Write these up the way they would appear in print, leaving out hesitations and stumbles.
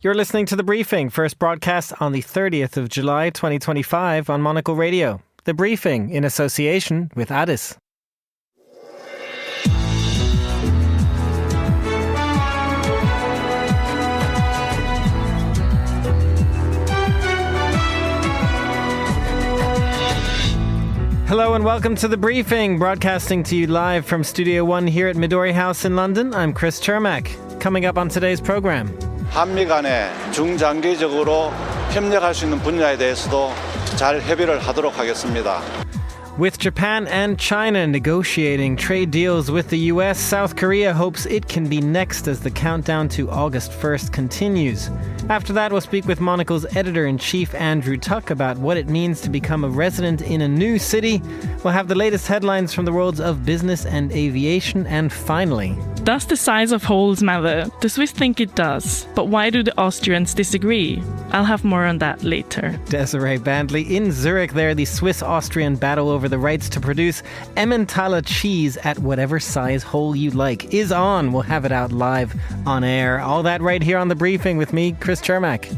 You're listening to The Briefing, first broadcast on the 30th of July 2025 on Monocle Radio. The Briefing in association with Addis. Hello and welcome to The Briefing, broadcasting to you live from Studio One here at Midori House in London. I'm Chris Chermak. Coming up on today's program. 한미 간에 중장기적으로 협력할 수 있는 분야에 대해서도 잘 협의를 하도록 하겠습니다. With Japan and China negotiating trade deals with the US, South Korea hopes it can be next as the countdown to August 1st continues. After that, we'll speak with Monocle's editor-in-chief Andrew Tuck about what it means to become a resident in a new city. We'll have the latest headlines from the worlds of business and aviation. And finally, does the size of holes matter? The Swiss think it does, but why do the Austrians disagree? I'll have more on that later. Desiree Bandley in Zurich there, the Swiss-Austrian battle over the rights to produce Emmentaler cheese at whatever size hole you like is on. We'll have it out live on air. All that right here on The Briefing with me, Chris Chermak.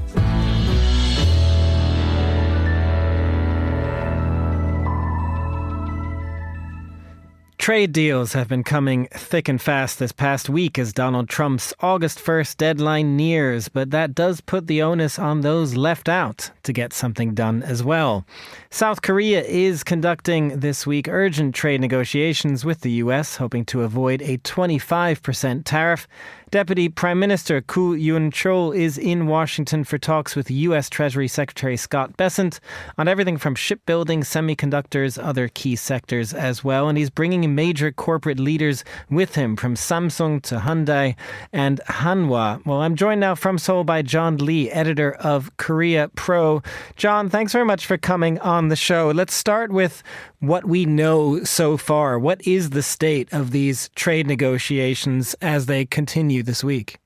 Trade deals have been coming thick and fast this past week as Donald Trump's August 1st deadline nears, but that does put the onus on those left out to get something done as well. South Korea is conducting this week urgent trade negotiations with the US, hoping to avoid a 25% tariff. Deputy Prime Minister Koo Yoon-chol is in Washington for talks with U.S. Treasury Secretary Scott Bessent on everything from shipbuilding, semiconductors, other key sectors as well. And he's bringing major corporate leaders with him from Samsung to Hyundai and Hanwha. Well, I'm joined now from Seoul by John Lee, editor of Korea Pro. John, thanks very much for coming on the show. Let's start with what we know so far. What is the state of these trade negotiations as they continue this week?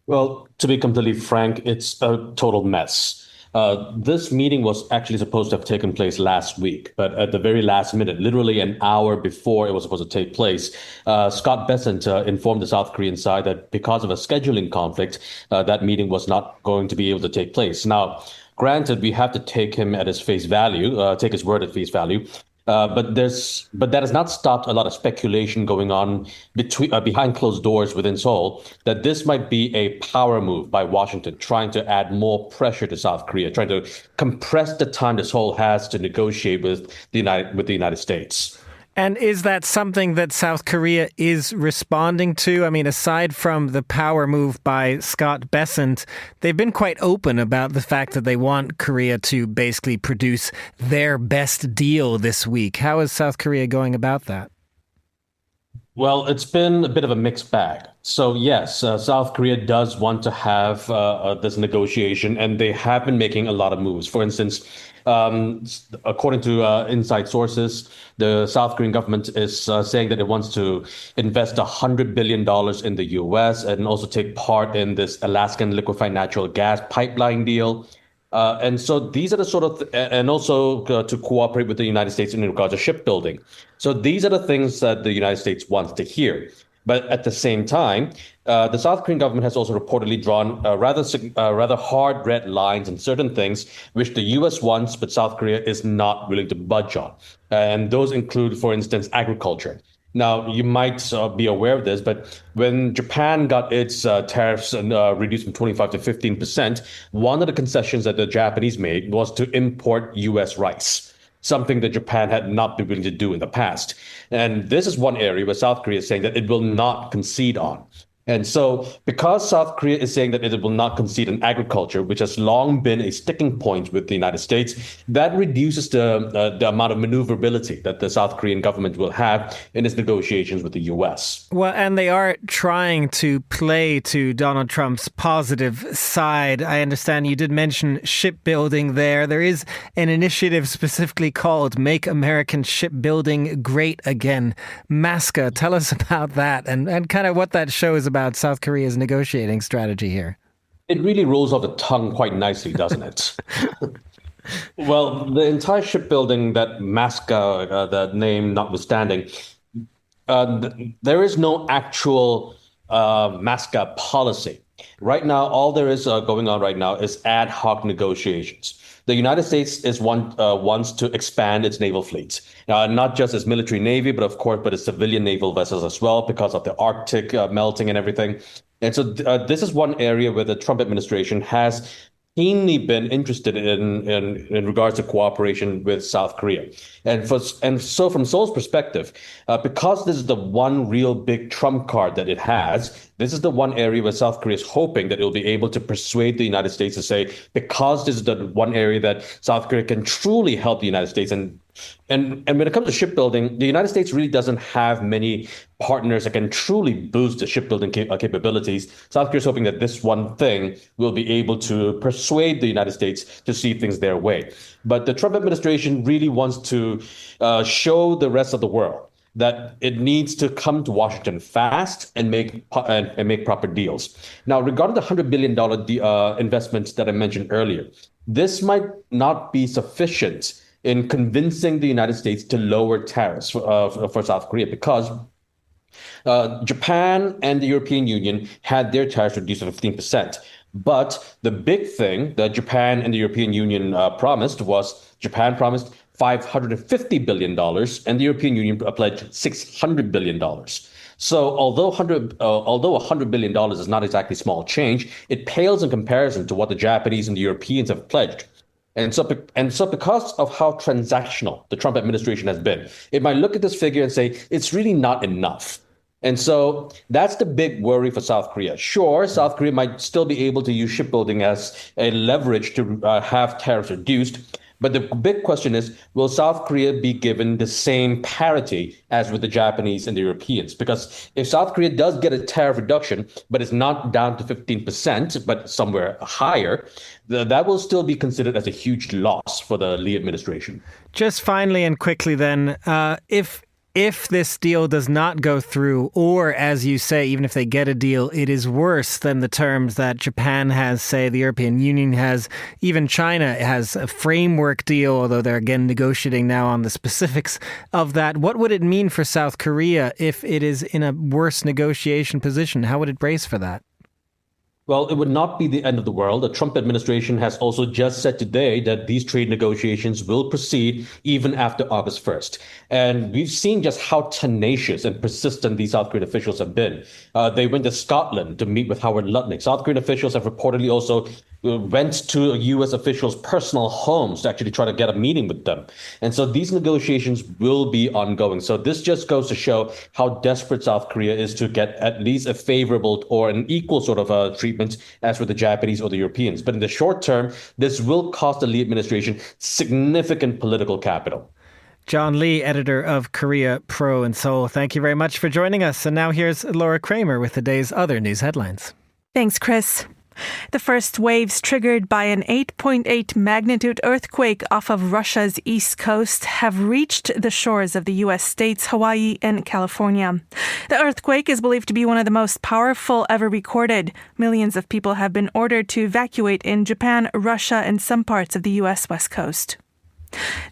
Well, to be completely frank, it's a total mess. This meeting was actually supposed to have taken place last week, but at the very last minute, literally an hour before it was supposed to take place, Scott Bessent informed the South Korean side that because of a scheduling conflict, that meeting was not going to be able to take place. Now, granted, we have to take him at his face value, take his word at face value. But that has not stopped a lot of speculation going on behind closed doors within Seoul that this might be a power move by Washington, trying to add more pressure to South Korea, trying to compress the time that Seoul has to negotiate with the United States. And is that something that South Korea is responding to? I mean, aside from the power move by Scott Bessent, they've been quite open about the fact that they want Korea to basically produce their best deal this week. How is South Korea going about that? Well, it's been a bit of a mixed bag. So yes, South Korea does want to have this negotiation, and they have been making a lot of moves. For instance, according to inside sources, the South Korean government is saying that it wants to invest $100 billion in the U.S. and also take part in this Alaskan liquefied natural gas pipeline deal. And so these are the sort of, and also to cooperate with the United States in regards to shipbuilding. So these are the things that the United States wants to hear. But at the same time, the South Korean government has also reportedly drawn rather hard red lines on certain things which the U.S. wants, but South Korea is not willing to budge on. And those include, for instance, agriculture. Now, you might be aware of this, but when Japan got its tariffs reduced from 25 to 15%, one of the concessions that the Japanese made was to import U.S. rice, something that Japan had not been willing to do in the past. And this is one area where South Korea is saying that it will not concede on. And so because South Korea is saying that it will not concede in agriculture, which has long been a sticking point with the United States, that reduces the amount of maneuverability that the South Korean government will have in its negotiations with the U.S. Well, and they are trying to play to Donald Trump's positive side. I understand you did mention shipbuilding there. There is an initiative specifically called Make American Shipbuilding Great Again. MASCA, tell us about that and kind of what that shows about South Korea's negotiating strategy here. It really rolls off the tongue quite nicely, doesn't it? Well, the entire shipbuilding, that MASCA, that name notwithstanding, there is no actual MASCA policy Right now, all there is going on right now is ad hoc negotiations. The United States wants to expand its naval fleets, not just its military navy, but of course, but its civilian naval vessels as well, because of the Arctic melting and everything. And so this is one area where the Trump administration has keenly been interested in regards to cooperation with South Korea. And so from Seoul's perspective, because this is the one real big trump card that it has, this is the one area where South Korea is hoping that it will be able to persuade the United States to say, because this is the one area that South Korea can truly help the United States. And when it comes to shipbuilding, the United States really doesn't have many partners that can truly boost the shipbuilding capabilities. South Korea is hoping that this one thing will be able to persuade the United States to see things their way. But the Trump administration really wants to show the rest of the world that it needs to come to Washington fast and make proper deals. Now, regarding the $100 billion investments that I mentioned earlier, this might not be sufficient in convincing the United States to lower tariffs for South Korea, because Japan and the European Union had their tariffs reduced to 15%. But the big thing that Japan and the European Union promised was Japan promised $550 billion, and the European Union pledged $600 billion. So although $100 billion is not exactly small change, it pales in comparison to what the Japanese and the Europeans have pledged. And so because of how transactional the Trump administration has been, it might look at this figure and say, it's really not enough. And so that's the big worry for South Korea. Sure, South Korea might still be able to use shipbuilding as a leverage to have tariffs reduced. But the big question is, will South Korea be given the same parity as with the Japanese and the Europeans? Because if South Korea does get a tariff reduction, but it's not down to 15%, but somewhere higher, that will still be considered as a huge loss for the Lee administration. Just finally and quickly then, if this deal does not go through, or as you say, even if they get a deal, it is worse than the terms that Japan has, say, the European Union has, even China has a framework deal, although they're again negotiating now on the specifics of that. What would it mean for South Korea if it is in a worse negotiation position? How would it brace for that? Well, it would not be the end of the world. The Trump administration has also just said today that these trade negotiations will proceed even after August 1st. And we've seen just how tenacious and persistent these South Korean officials have been. They went to Scotland to meet with Howard Lutnick. South Korean officials have reportedly also went to U.S. officials' personal homes to actually try to get a meeting with them. And so these negotiations will be ongoing. So this just goes to show how desperate South Korea is to get at least a favorable or an equal sort of treatment as with the Japanese or the Europeans. But in the short term, this will cost the Lee administration significant political capital. John Lee, editor of Korea Pro in Seoul, thank you very much for joining us. And now here's Laura Kramer with the day's other news headlines. Thanks, Chris. The first waves triggered by an 8.8 magnitude earthquake off of Russia's east coast have reached the shores of the U.S. states Hawaii and California. The earthquake is believed to be one of the most powerful ever recorded. Millions of people have been ordered to evacuate in Japan, Russia, and some parts of the U.S. west coast.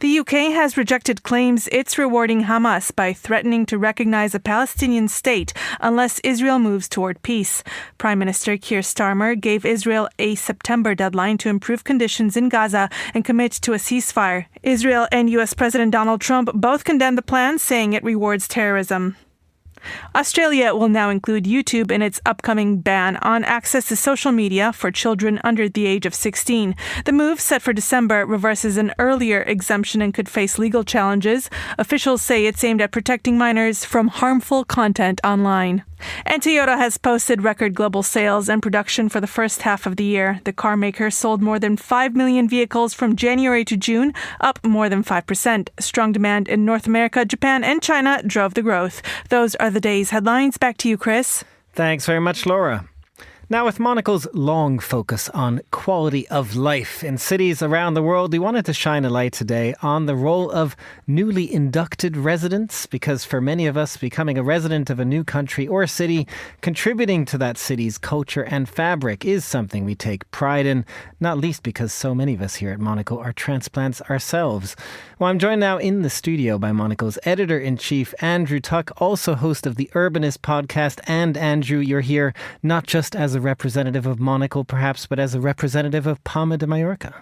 The UK has rejected claims it's rewarding Hamas by threatening to recognize a Palestinian state unless Israel moves toward peace. Prime Minister Keir Starmer gave Israel a September deadline to improve conditions in Gaza and commit to a ceasefire. Israel and U.S. President Donald Trump both condemned the plan, saying it rewards terrorism. Australia will now include YouTube in its upcoming ban on access to social media for children under the age of 16. The move, set for December, reverses an earlier exemption and could face legal challenges. Officials say it's aimed at protecting minors from harmful content online. And Toyota has posted record global sales and production for the first half of the year. The car maker sold more than 5 million vehicles from January to June, up more than 5%. Strong demand in North America, Japan, and China drove the growth. Those are the day's headlines. Back to you, Chris. Thanks very much, Laura. Now, with Monocle's long focus on quality of life in cities around the world, we wanted to shine a light today on the role of newly inducted residents, because for many of us, becoming a resident of a new country or city, contributing to that city's culture and fabric is something we take pride in, not least because so many of us here at Monocle are transplants ourselves. Well, I'm joined now in the studio by Monocle's editor-in-chief, Andrew Tuck, also host of the Urbanist podcast. And Andrew, you're here not just as a representative of Monocle, perhaps, but as a representative of Palma de Mallorca?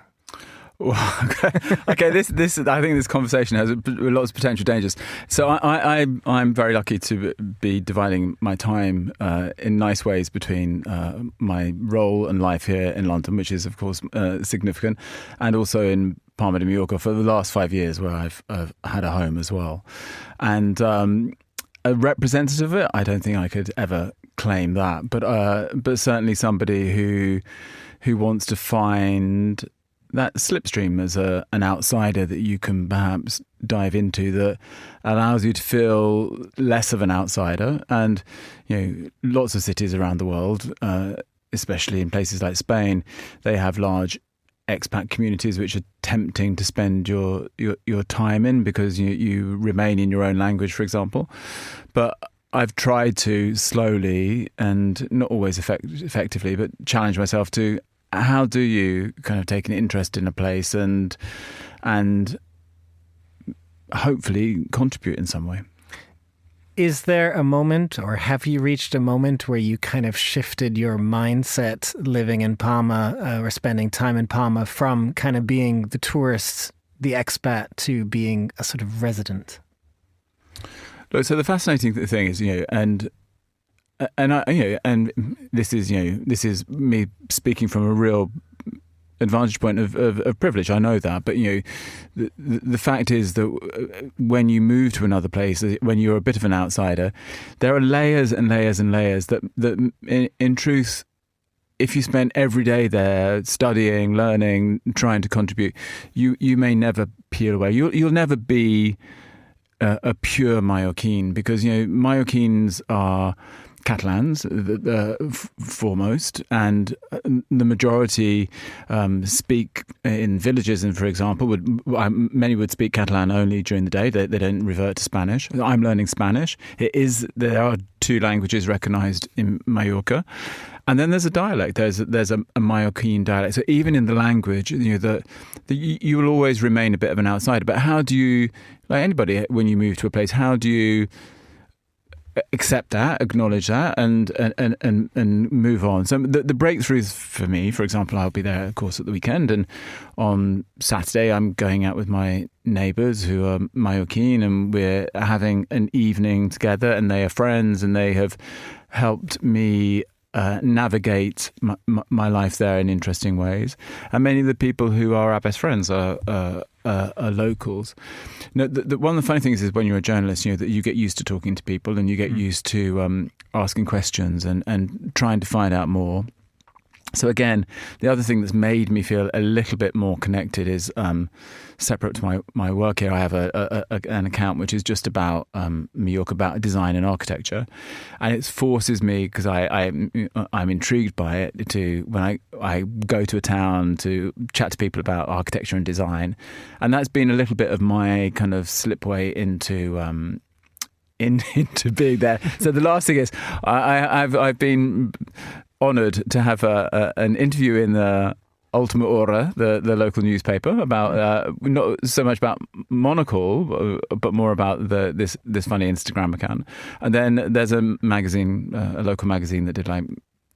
Well, okay. This I think this conversation has lots of potential dangers. So I'm very lucky to be dividing my time in nice ways between my role and life here in London, which is of course significant, and also in Palma de Mallorca for the last 5 years, where I've had a home as well. And a representative of it, I don't think I could ever claim that, but certainly somebody who wants to find that slipstream as an outsider that you can perhaps dive into, that allows you to feel less of an outsider. And lots of cities around the world, especially in places like Spain, they have large expat communities which are tempting to spend your time in, because you remain in your own language, for example. But I've tried to slowly, and not always effectively, but challenge myself to, how do you kind of take an interest in a place and hopefully contribute in some way? Is there a moment, or have you reached a moment where you kind of shifted your mindset living in Palma or spending time in Palma from kind of being the tourist, the expat, to being a sort of resident? Look, so the fascinating thing is, and this is me speaking from a real advantage point of privilege. I know that, but the fact is that when you move to another place, when you're a bit of an outsider, there are layers and layers and layers that in truth, if you spend every day there studying, learning, trying to contribute, you may never peel away. You'll never be a pure Mallorquin, because Mallorquins are Catalans, foremost, and the majority speak in villages, and for example, many would speak Catalan only during the day. They don't revert to Spanish. I'm learning Spanish. There are 2 languages recognised in Mallorca, and then there's a dialect. There's a Mallorquin dialect. So even in the language, you will always remain a bit of an outsider. But how do you, like anybody, when you move to a place, how do you accept that, acknowledge that, and move on? So the breakthroughs for me, for example, I'll be there, of course, at the weekend, and on Saturday I'm going out with my neighbours who are Mallorquin, and we're having an evening together, and they are friends, and they have helped me navigate my life there in interesting ways. And many of the people who are our best friends are locals. One of the funny things is when you're a journalist, that you get used to talking to people, and you get used to asking questions and trying to find out more. So again, the other thing that's made me feel a little bit more connected is separate to my work here. I have an account which is just about Mallorca, about design and architecture, and it forces me, because I'm intrigued by it, to when I go to a town to chat to people about architecture and design, and that's been a little bit of my kind of slipway into being there. So the last thing is I've been honoured to have an interview in the Ultima Hora, the local newspaper, about not so much about Monocle, but more about this funny Instagram account. And then there's a magazine, a local magazine, that did like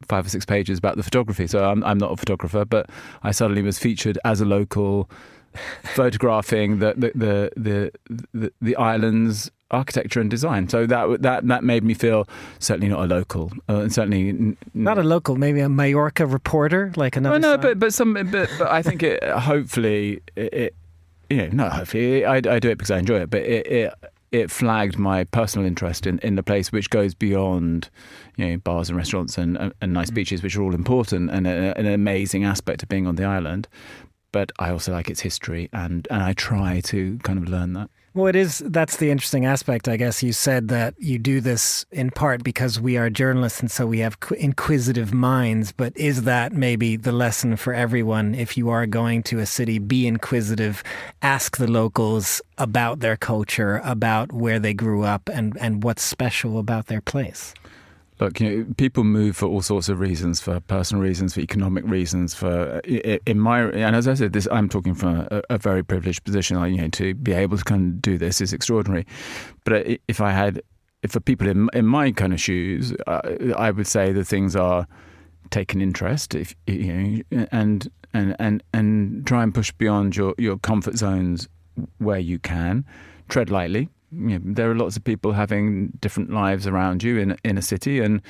5 or 6 pages about the photography. So I'm not a photographer, but I suddenly was featured as a local, photographing the island's architecture and design. So that made me feel certainly not a local, and certainly not a local, maybe a Mallorca reporter, like another. No, but I think I do it because I enjoy it, but it flagged my personal interest in the place, which goes beyond bars and restaurants and nice beaches, which are all important and an amazing aspect of being on the island. But I also like its history, and I try to kind of learn that. Well, that's the interesting aspect, I guess. You said that you do this in part because we are journalists, and so we have inquisitive minds. But is that maybe the lesson for everyone? If you are going to a city, be inquisitive, ask the locals about their culture, about where they grew up, and what's special about their place. Look, people move for all sorts of reasons, for personal reasons, for economic reasons. And as I said, I'm talking from a very privileged position. To be able to kind of do this is extraordinary. But for people in my kind of shoes, I would say the things are take an interest, if you know, and try and push beyond your comfort zones where you can. Tread lightly. You know, there are lots of people having different lives around you in a city, and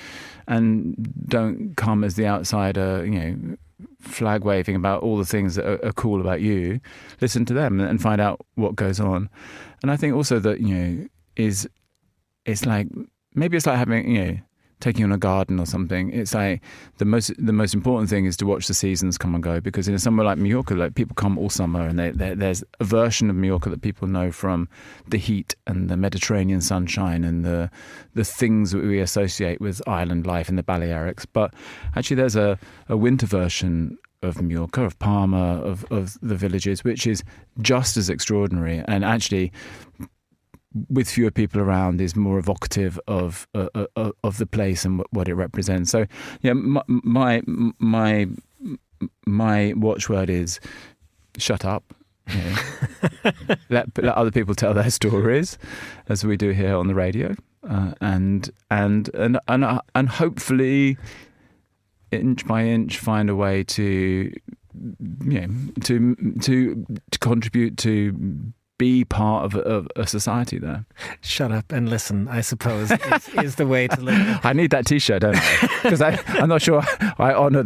don't come as the outsider, you know, flag waving about all the things that are cool about you. Listen to them and find out what goes on. And I think also that, you know, it's like having, you know, taking on a garden or something. It's like the most important thing is to watch the seasons come and go, because in somewhere like Mallorca, like, people come all summer, and there's a version of Mallorca that people know from the heat and the Mediterranean sunshine and the things that we associate with island life in the Balearics. But actually there's a winter version of Mallorca, of Palma, of the villages, which is just as extraordinary, and actually, with fewer people around, is more evocative of the place and what it represents. So, yeah, my watchword is shut up. You know. let other people tell their stories, as we do here on the radio, and hopefully, inch by inch, find a way to, you know, to contribute to. Be part of a society there. Shut up and listen, I suppose, is the way to live. I need that T-shirt, don't I? Because I'm not sure I honour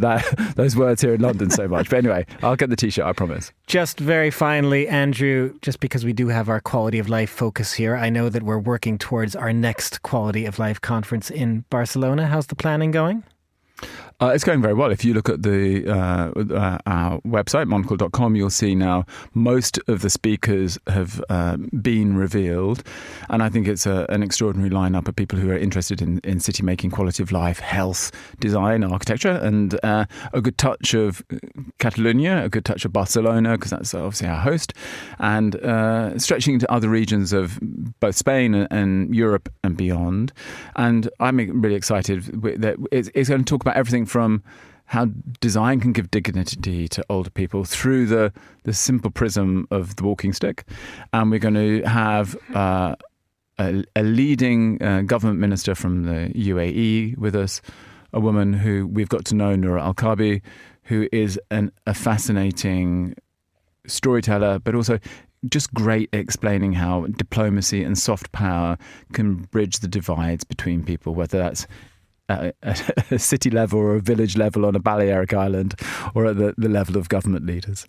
those words here in London so much. But anyway, I'll get the T-shirt, I promise. Just very finally, Andrew, just because we do have our quality of life focus here, I know that we're working towards our next quality of life conference in Barcelona. How's the planning going? It's going very well. If you look at our website, monocle.com, you'll see now most of the speakers have been revealed. And I think it's an extraordinary lineup of people who are interested in city making, quality of life, health, design, architecture, and a good touch of Catalonia, a good touch of Barcelona, because that's obviously our host, and stretching into other regions of both Spain and Europe and beyond. And I'm really excited that it's going to talk about everything from how design can give dignity to older people through the simple prism of the walking stick. And we're going to have a leading government minister from the UAE with us, a woman who we've got to know, Noura Al-Kabi, who is a fascinating storyteller, but also just great at explaining how diplomacy and soft power can bridge the divides between people, whether that's a city level or a village level on a Balearic island, or at the level of government leaders.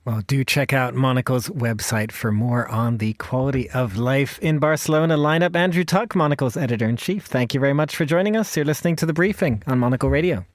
Well, do check out Monocle's website for more on the quality of life in Barcelona lineup. Andrew Tuck, Monocle's editor-in-chief, thank you very much for joining us. You're listening to The Briefing on Monocle Radio.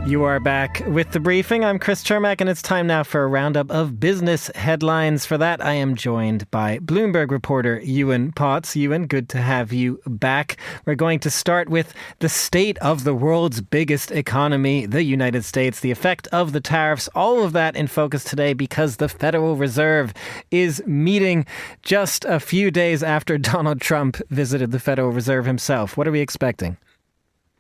You are back with The Briefing. I'm Chris Chermak, and it's time now for a roundup of business headlines. For that, I am joined by Bloomberg reporter Ewan Potts. Ewan, good to have you back. We're going to start with the state of the world's biggest economy, the United States, the effect of the tariffs, all of that in focus today because the Federal Reserve is meeting just a few days after Donald Trump visited the Federal Reserve himself. What are we expecting?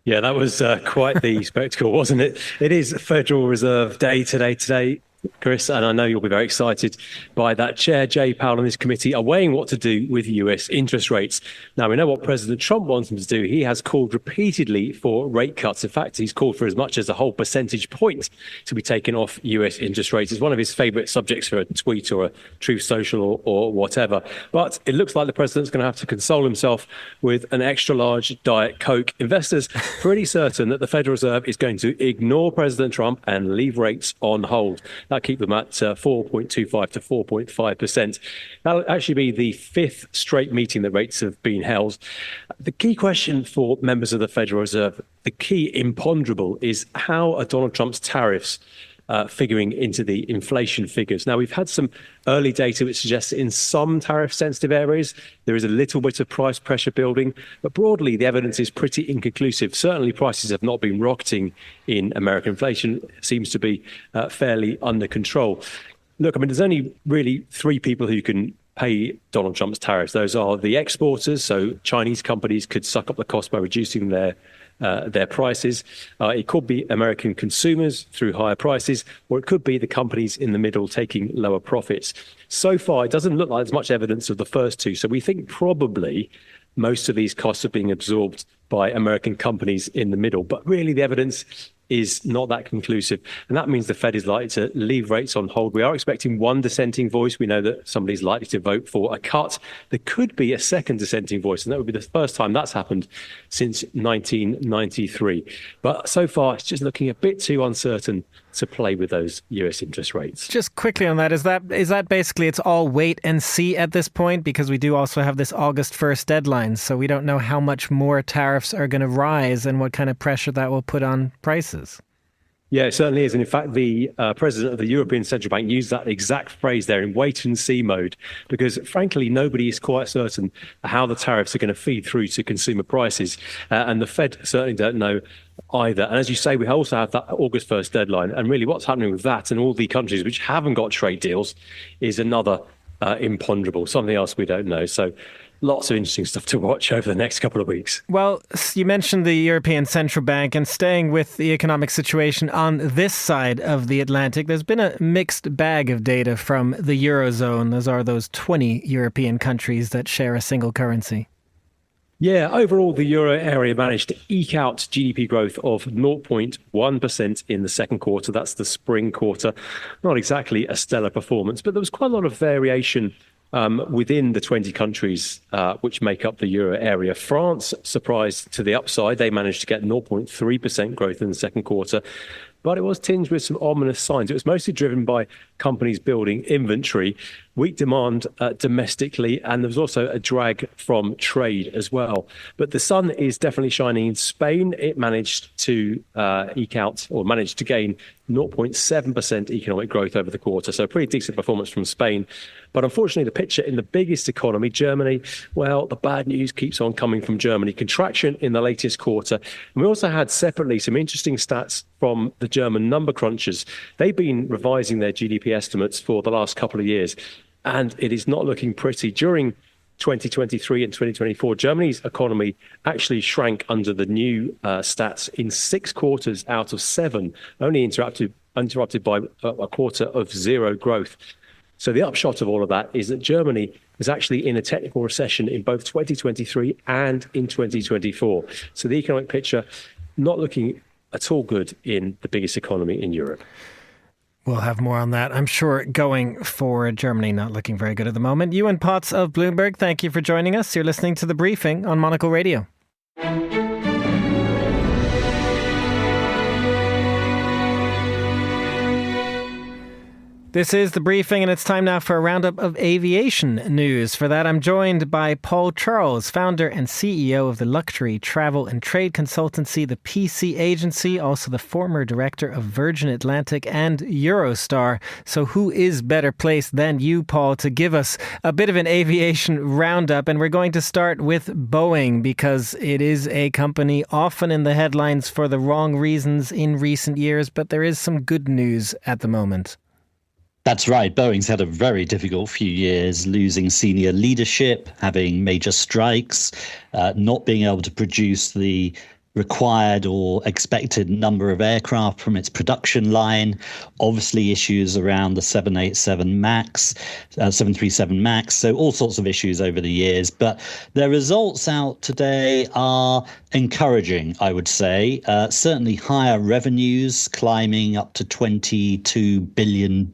Yeah, that was quite the spectacle, wasn't it? It is Federal Reserve Day today, Chris, and I know you'll be very excited by that. Chair Jay Powell and his committee are weighing what to do with US interest rates. Now, we know what President Trump wants them to do. He has called repeatedly for rate cuts. In fact, he's called for as much as a whole percentage point to be taken off US interest rates. It's one of his favourite subjects for a tweet or a Truth Social or whatever. But it looks like the president's going to have to console himself with an extra large Diet Coke. Investors pretty certain that the Federal Reserve is going to ignore President Trump and leave rates on hold. That'll keep them at 4.25 to 4.5%. That'll actually be the fifth straight meeting that rates have been held. The key question for members of the Federal Reserve, the key imponderable, is how are Donald Trump's tariffs figuring into the inflation figures. Now, we've had some early data which suggests that in some tariff-sensitive areas, there is a little bit of price pressure building, but broadly, the evidence is pretty inconclusive. Certainly, prices have not been rocketing in American inflation. It seems to be fairly under control. Look, I mean, there's only really three people who can pay Donald Trump's tariffs. Those are the exporters, so Chinese companies could suck up the cost by reducing their prices. It could be American consumers through higher prices, or it could be the companies in the middle taking lower profits. So far, it doesn't look like there's much evidence of the first two. So we think probably most of these costs are being absorbed by American companies in the middle. But really, the evidence is not that conclusive. And that means the Fed is likely to leave rates on hold. We are expecting one dissenting voice. We know that somebody's likely to vote for a cut. There could be a second dissenting voice, and that would be the first time that's happened since 1993. But so far, it's just looking a bit too uncertain to play with those US interest rates. Just quickly on that, is that basically it's all wait and see at this point? Because we do also have this August 1st deadline, so we don't know how much more tariffs are going to rise and what kind of pressure that will put on prices. Yeah, it certainly is. And in fact, the president of the European Central Bank used that exact phrase there in wait and see mode, because frankly, nobody is quite certain how the tariffs are going to feed through to consumer prices. And the Fed certainly don't know either. And as you say, we also have that August 1st deadline. And really what's happening with that and all the countries which haven't got trade deals is another imponderable, something else we don't know. So lots of interesting stuff to watch over the next couple of weeks. Well, you mentioned the European Central Bank, and staying with the economic situation on this side of the Atlantic, there's been a mixed bag of data from the Eurozone. Those are those 20 European countries that share a single currency. Yeah, overall, the euro area managed to eke out GDP growth of 0.1% in the second quarter. That's the spring quarter. Not exactly a stellar performance, but there was quite a lot of variation within the 20 countries which make up the euro area. France surprised to the upside. They managed to get 0.3% growth in the second quarter. But it was tinged with some ominous signs. It was mostly driven by companies building inventory, weak demand domestically, and there was also a drag from trade as well. But the sun is definitely shining in Spain. It managed to eke out, or managed to gain 0.7% economic growth over the quarter. So a pretty decent performance from Spain. But unfortunately, the picture in the biggest economy, Germany, well, the bad news keeps on coming from Germany. Contraction in the latest quarter. And we also had separately some interesting stats from the German number crunchers. They've been revising their GDP estimates for the last couple of years, and it is not looking pretty. During 2023 and 2024, Germany's economy actually shrank under the new stats in 6 quarters out of 7, only interrupted by a quarter of zero growth. So the upshot of all of that is that Germany is actually in a technical recession in both 2023 and in 2024. So the economic picture not looking at all good in the biggest economy in Europe. We'll have more on that, I'm sure, going forward. Germany not looking very good at the moment. Ewan Potts of Bloomberg, thank you for joining us. You're listening to The Briefing on Monocle Radio. This is The Briefing, and it's time now for a roundup of aviation news. For that, I'm joined by Paul Charles, founder and CEO of the luxury travel and trade consultancy, the PC Agency, also the former director of Virgin Atlantic and Eurostar. So who is better placed than you, Paul, to give us a bit of an aviation roundup? And we're going to start with Boeing, because it is a company often in the headlines for the wrong reasons in recent years, but there is some good news at the moment. That's right. Boeing's had a very difficult few years, losing senior leadership, having major strikes, not being able to produce the required or expected number of aircraft from its production line. Obviously issues around the 737 MAX, 737 MAX. So all sorts of issues over the years. But their results out today are encouraging, I would say. Certainly higher revenues, climbing up to $22 billion,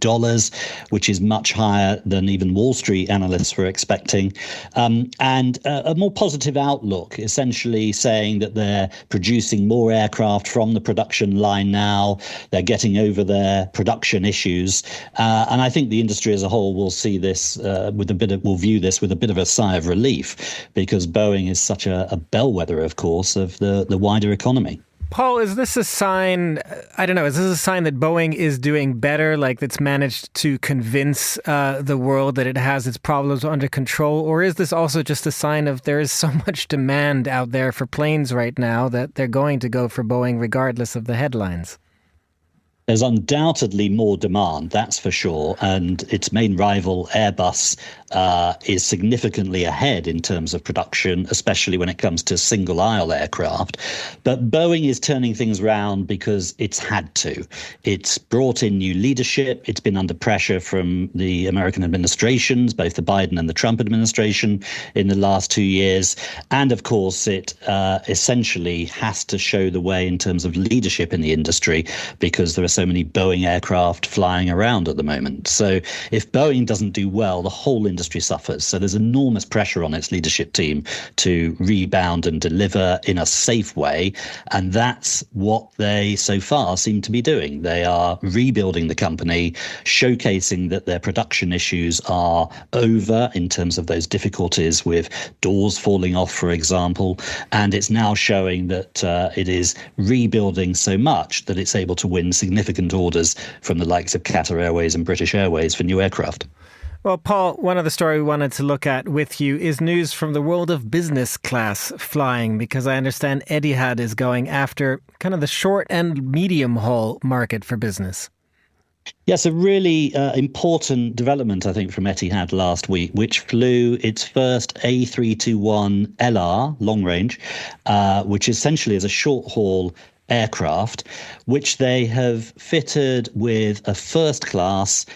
which is much higher than even Wall Street analysts were expecting. And a more positive outlook, essentially saying that they're producing more aircraft from the production line now. They're getting over their production issues. And I think the industry as a whole will see this will view this with a bit of a sigh of relief, because Boeing is such a bellwether, of course, of the wider economy. Paul, is this a sign, I don't know, is this a sign that Boeing is doing better, like it's managed to convince the world that it has its problems under control? Or is this also just a sign of there is so much demand out there for planes right now that they're going to go for Boeing regardless of the headlines? There's undoubtedly more demand, that's for sure, and its main rival, Airbus, is significantly ahead in terms of production, especially when it comes to single-aisle aircraft. But Boeing is turning things around because it's had to. It's brought in new leadership. It's been under pressure from the American administrations, both the Biden and the Trump administration, in the last 2 years. And of course, it essentially has to show the way in terms of leadership in the industry, because there are so many Boeing aircraft flying around at the moment. So if Boeing doesn't do well, the whole industry suffers. So there's enormous pressure on its leadership team to rebound and deliver in a safe way. And that's what they so far seem to be doing. They are rebuilding the company, showcasing that their production issues are over in terms of those difficulties with doors falling off, for example. And it's now showing that it is rebuilding so much that it's able to win significant orders from the likes of Qatar Airways and British Airways for new aircraft. Well, Paul, one other story we wanted to look at with you is news from the world of business class flying, because I understand Etihad is going after kind of the short and medium haul market for business. Yes, a really important development, I think, from Etihad last week, which flew its first A321LR long range, which essentially is a short-haul aircraft, which they have fitted with a first-class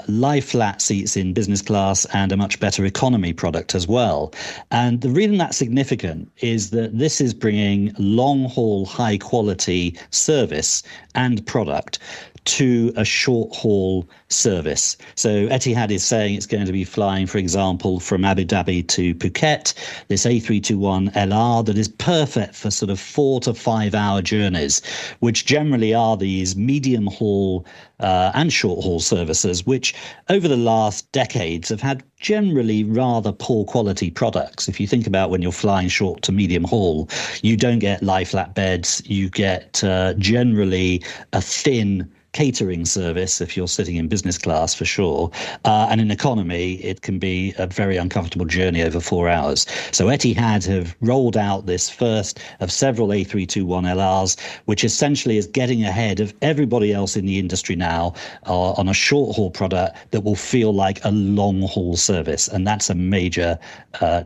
lie flat seats in business class and a much better economy product as well. And the reason that's significant is that this is bringing long-haul, high-quality service and product to a short-haul service. So Etihad is saying it's going to be flying, for example, from Abu Dhabi to Phuket, this A321LR that is perfect for sort of 4 to 5 hour journeys, which generally are these medium-haul and short-haul services, which over the last decades have had generally rather poor quality products. If you think about when you're flying short to medium haul, you don't get lie flat beds, you get generally a thin catering service if you're sitting in business class, for sure. And in economy, it can be a very uncomfortable journey over 4 hours. So Etihad have rolled out this first of several A321LRs, which essentially is getting ahead of everybody else in the industry now on a short-haul product that will feel like a long-haul service. And that's a major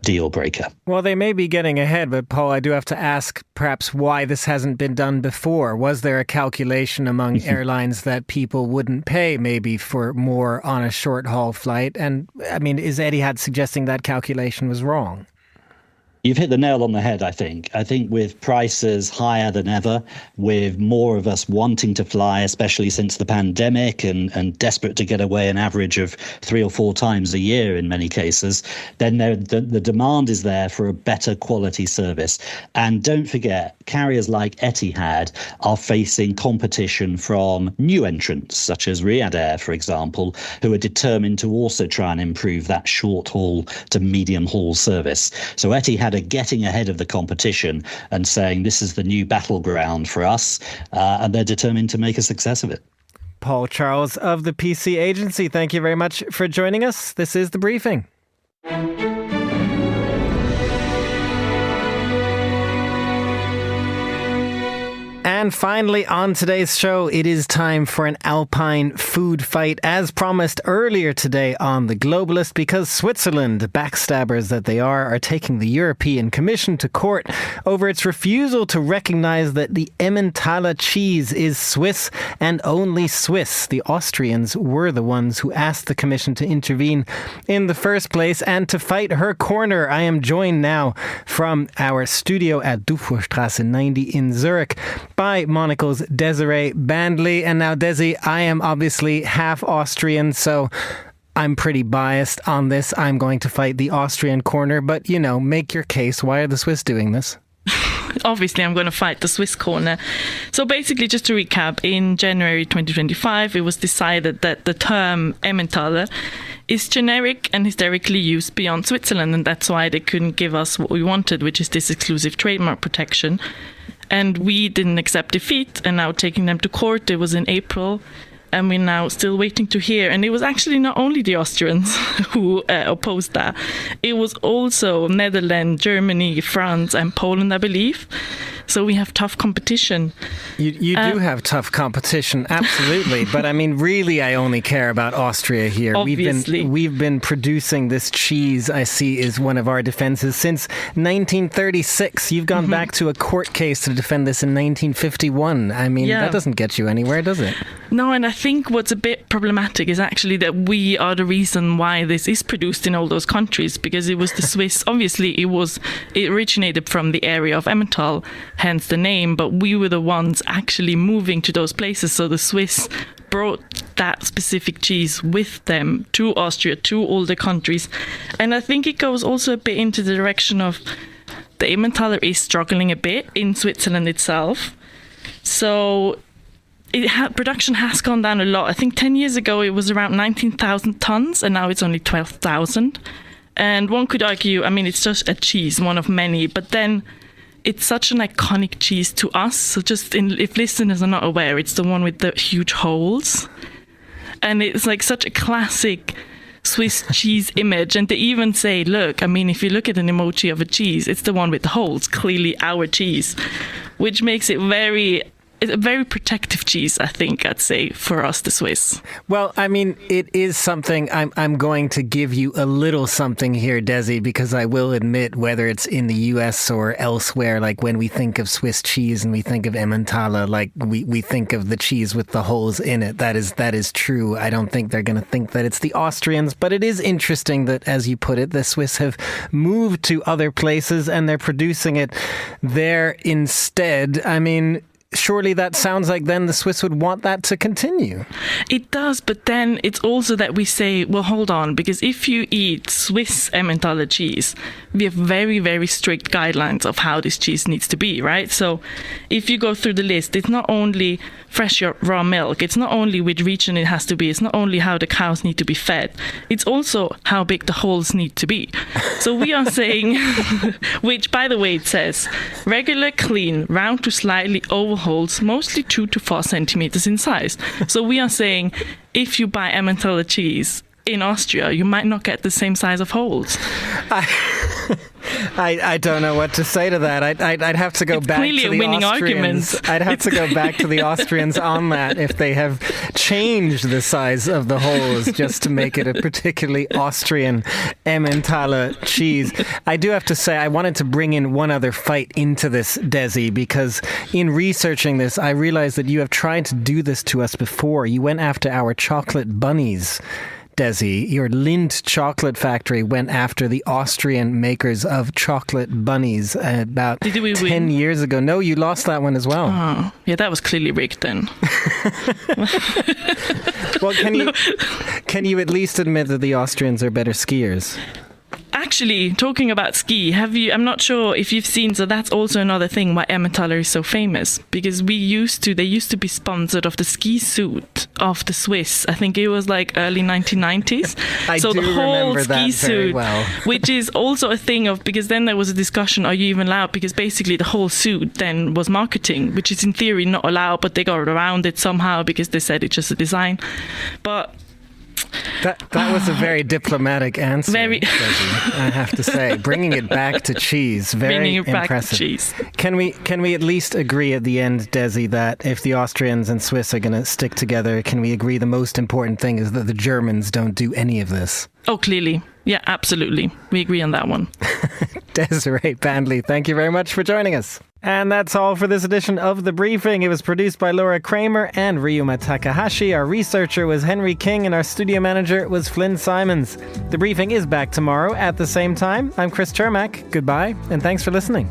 deal breaker. Well, they may be getting ahead, but Paul, I do have to ask perhaps why this hasn't been done before. Was there a calculation among airlines that people wouldn't pay maybe for more on a short haul flight? And I mean, is Etihad suggesting that calculation was wrong? You've hit the nail on the head, I think. I think with prices higher than ever, with more of us wanting to fly, especially since the pandemic, and desperate to get away an average of 3 or 4 times a year in many cases, then the demand is there for a better quality service. And don't forget, carriers like Etihad are facing competition from new entrants, such as Riyadh Air, for example, who are determined to also try and improve that short haul to medium haul service. So Etihad are getting ahead of the competition and saying this is the new battleground for us, and they're determined to make a success of it. Paul Charles of the PC Agency, thank you very much for joining us. This is The Briefing. And finally, on today's show, it is time for an alpine food fight, as promised earlier today on The Globalist, because Switzerland, backstabbers that they are taking the European Commission to court over its refusal to recognize that the Emmentaler cheese is Swiss and only Swiss. The Austrians were the ones who asked the Commission to intervene in the first place. And to fight her corner, I am joined now from our studio at Dufourstrasse 90 in Zurich by Monocle's Desiree Bandley. And now, Desi, I am obviously half Austrian, so I'm pretty biased on this. I'm going to fight the Austrian corner, but, you know, make your case. Why are the Swiss doing this? Obviously, I'm going to fight the Swiss corner. So basically, just to recap, in January 2025, it was decided that the term Emmentaler is generic and hysterically used beyond Switzerland, and that's why they couldn't give us what we wanted, which is this exclusive trademark protection. And we didn't accept defeat, and now taking them to court. It was in April, and we're now still waiting to hear. And it was actually not only the Austrians who opposed that. It was also Netherlands, Germany, France, and Poland, I believe. So we have tough competition. You do have tough competition, absolutely. But I mean, really, I only care about Austria here. Obviously. We've been producing this cheese, I see, is one of our defenses since 1936. You've gone back to a court case to defend this in 1951. I mean, that doesn't get you anywhere, does it? No, and I think what's a bit problematic is actually that we are the reason why this is produced in all those countries, because it was the Swiss. Obviously, it originated from the area of Emmental, hence the name, but we were the ones actually moving to those places. So the Swiss brought that specific cheese with them to Austria, to all the countries. And I think it goes also a bit into the direction of the Emmentaler is struggling a bit in Switzerland itself. So production has gone down a lot. I think 10 years ago it was around 19,000 tons and now it's only 12,000. And one could argue, I mean, it's just a cheese, one of many, but then it's such an iconic cheese to us. So if listeners are not aware, it's the one with the huge holes. And it's like such a classic Swiss cheese image. And they even say, look, I mean, if you look at an emoji of a cheese, it's the one with the holes, clearly our cheese, which makes it it's a very protective cheese, I think, I'd say, for us, the Swiss. Well, I mean, it is something. I'm going to give you a little something here, Desi, because I will admit, whether it's in the US or elsewhere, like when we think of Swiss cheese and we think of Emmentaler, like we think of the cheese with the holes in it. That is true. I don't think they're going to think that it's the Austrians, but it is interesting that, as you put it, the Swiss have moved to other places and they're producing it there instead. I mean, surely that sounds like then the Swiss would want that to continue. It does, but then it's also that we say, well, hold on, because if you eat Swiss Emmentaler cheese, we have very, very strict guidelines of how this cheese needs to be, right? So if you go through the list, it's not only fresh raw milk, it's not only which region it has to be, it's not only how the cows need to be fed, it's also how big the holes need to be. So we are saying, which by the way it says, regular, clean, round to slightly oval holes, mostly 2 to 4 centimeters in size. So we are saying, if you buy Emmentaler cheese in Austria, you might not get the same size of holes. I don't know what to say to that. I'd have to go back to the winning Austrians. Argument. I'd have to go back to the Austrians on that if they have changed the size of the holes just to make it a particularly Austrian Emmentaler cheese. I do have to say I wanted to bring in one other fight into this, Desi, because in researching this, I realized that you have tried to do this to us before. You went after our chocolate bunnies. Desi, your Lindt chocolate factory went after the Austrian makers of chocolate bunnies about 10 years ago. No, you lost that one as well. Oh, yeah, that was clearly rigged then. Well, can you at least admit that the Austrians are better skiers? Actually, talking about ski, I'm not sure if you've seen, so that's also another thing why Emmentaler is so famous, because they used to be sponsored of the ski suit of the Swiss. I think it was like early 1990s. So the whole remember ski that very suit, well. which is also a thing of, because then there was a discussion, are you even allowed? Because basically the whole suit then was marketing, which is in theory not allowed, but they got around it somehow because they said it's just a design. But That was a very diplomatic answer, I have to say. Bringing it back to cheese, very impressive. Back to cheese. Can we at least agree at the end, Desi, that if the Austrians and Swiss are going to stick together, can we agree the most important thing is that the Germans don't do any of this? Oh, clearly. Yeah, absolutely. We agree on that one. Desiree Bandley, thank you very much for joining us. And that's all for this edition of The Briefing. It was produced by Laura Kramer and Ryuma Takahashi. Our researcher was Henry King and our studio manager was Flynn Simons. The Briefing is back tomorrow at the same time. I'm Chris Chermak. Goodbye, and thanks for listening.